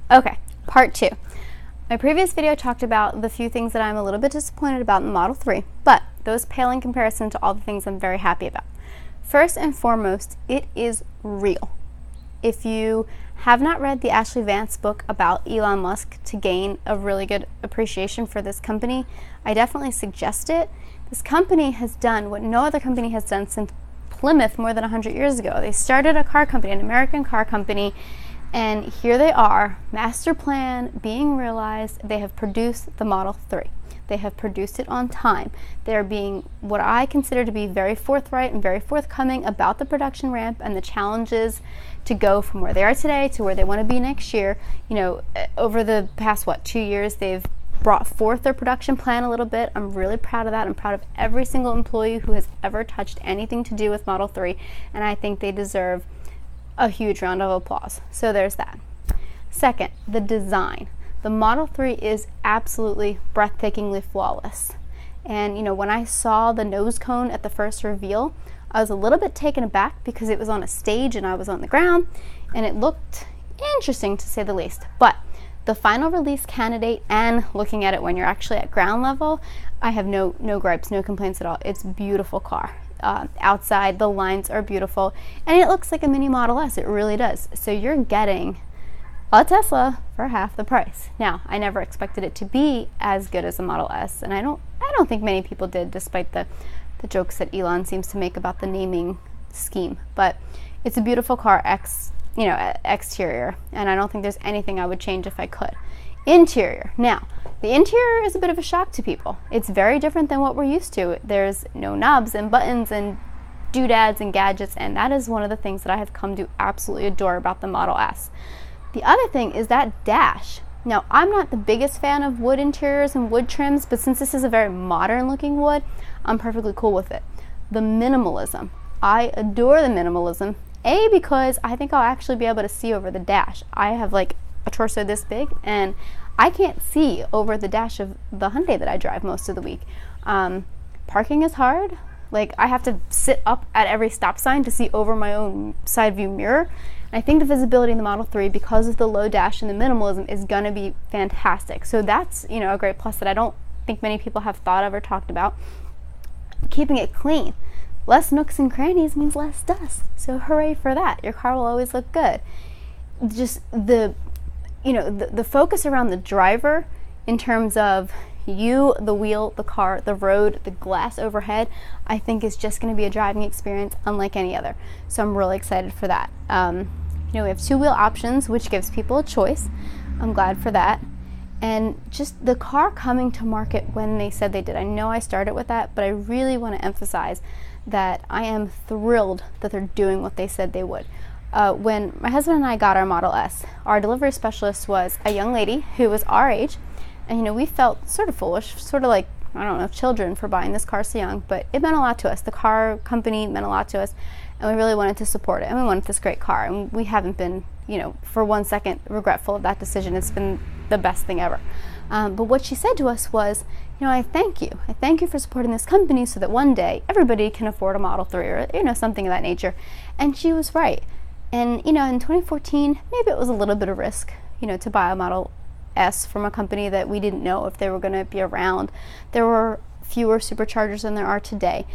Okay, part 2. My previous video talked about the few things that I'm a little bit disappointed about in the Model 3, but those pale in comparison to all the things I'm very happy about. First and foremost, it is real. If you have not read the Ashlee Vance book about Elon Musk to gain a really good appreciation for this company, I definitely suggest it. This company has done what no other company has done since Plymouth more than 100 years ago. They started a car company, an American car company, and here they are, master plan being realized. They have produced the Model 3. They have produced it on time. They're being what I consider to be very forthright and very forthcoming about the production ramp and the challenges to go from where they are today to where they want to be next year. You know, over the past, 2 years, they've brought forth their production plan a little bit. I'm really proud of that. I'm proud of every single employee who has ever touched anything to do with Model 3, and I think they deserve a huge round of applause. So there's that. Second, the design. The Model 3 is absolutely breathtakingly flawless. And you know, when I saw the nose cone at the first reveal, I was a little bit taken aback because it was on a stage and I was on the ground, and it looked interesting to say the least. But the final release candidate and looking at it when you're actually at ground level, I have no gripes, no complaints at all. It's a beautiful car. Outside, the lines are beautiful, and it looks like a mini Model S. It really does. So you're getting a Tesla for half the price. Now, I never expected it to be as good as a Model S, and I don't think many people did, despite the jokes that Elon seems to make about the naming scheme. But it's a beautiful car, exterior, and I don't think there's anything I would change if I could. Interior. Now, the interior is a bit of a shock to people. It's very different than what we're used to. There's no knobs and buttons and doodads and gadgets, and that is one of the things that I have come to absolutely adore about the Model S. The other thing is that dash. Now, I'm not the biggest fan of wood interiors and wood trims, but since this is a very modern looking wood, I'm perfectly cool with it. The minimalism. I adore the minimalism. A, because I think I'll actually be able to see over the dash. I have like a torso this big, and I can't see over the dash of the Hyundai that I drive most of the week. Parking is hard. Like, I have to sit up at every stop sign to see over my own side view mirror. I think the visibility in the Model 3, because of the low dash and the minimalism, is going to be fantastic. So that's, a great plus that I don't think many people have thought of or talked about. Keeping it clean. Less nooks and crannies means less dust. So hooray for that. Your car will always look good. Just the focus around the driver in terms of you, the wheel, the car, the road, the glass overhead, I think is just going to be a driving experience unlike any other. So I'm really excited for that. We have 2-wheel options, which gives people a choice. I'm glad for that. And just the car coming to market when they said they did. I know I started with that, but I really want to emphasize that I am thrilled that they're doing what they said they would. When my husband and I got our Model S, our delivery specialist was a young lady who was our age, and we felt sort of foolish, sort of like, I don't know, children for buying this car so young, but it meant a lot to us. The car company meant a lot to us, and we really wanted to support it, and we wanted this great car, and we haven't been, for 1 second regretful of that decision. It's been the best thing ever. But what she said to us was, I thank you. I thank you for supporting this company so that one day everybody can afford a Model 3 or, something of that nature. And she was right. And, in 2014, maybe it was a little bit of risk, to buy a Model S from a company that we didn't know if they were going to be around. There were fewer superchargers than there are today.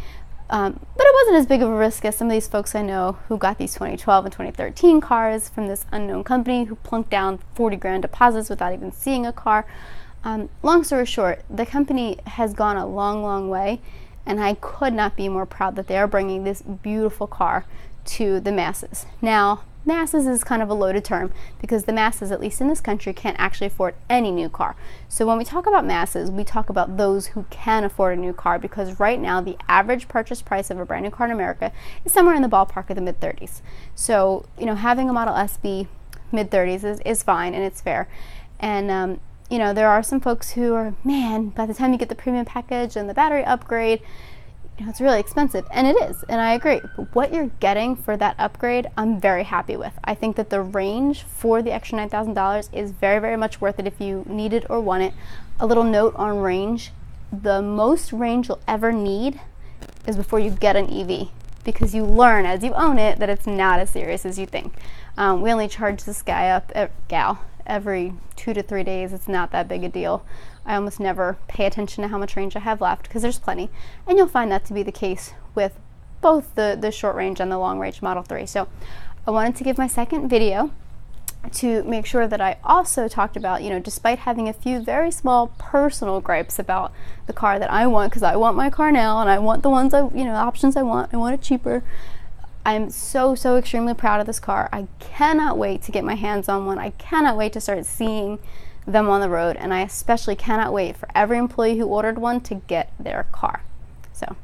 But it wasn't as big of a risk as some of these folks I know who got these 2012 and 2013 cars from this unknown company who plunked down 40 grand deposits without even seeing a car. Long story short, the company has gone a long, long way, and I could not be more proud that they are bringing this beautiful car to the masses. Now, masses is kind of a loaded term because the masses, at least in this country, can't actually afford any new car. So when we talk about masses, we talk about those who can afford a new car, because right now the average purchase price of a brand new car in America is somewhere in the ballpark of the mid-30s. So, having a Model S be mid-30s is fine, and it's fair. And, there are some folks who are, man, by the time you get the premium package and the battery upgrade, it's really expensive, and it is, and I agree. But what you're getting for that upgrade, I'm very happy with. I think that the range for the extra $9,000 is very, very much worth it if you need it or want it. A little note on range: the most range you'll ever need is before you get an EV, because you learn as you own it that it's not as serious as you think. We only charge this guy up, gal, every 2 to 3 days. It's not that big a deal. I almost never pay attention to how much range I have left because there's plenty, and you'll find that to be the case with both the short range and the long range Model 3. So I wanted to give my second video to make sure that I also talked about, you know, despite having a few very small personal gripes about the car that I want, because I want my car now and I want the ones options I want it cheaper. I'm so extremely proud of this car. I cannot wait to get my hands on one. I cannot wait to start seeing them on the road, and I especially cannot wait for every employee who ordered one to get their car. So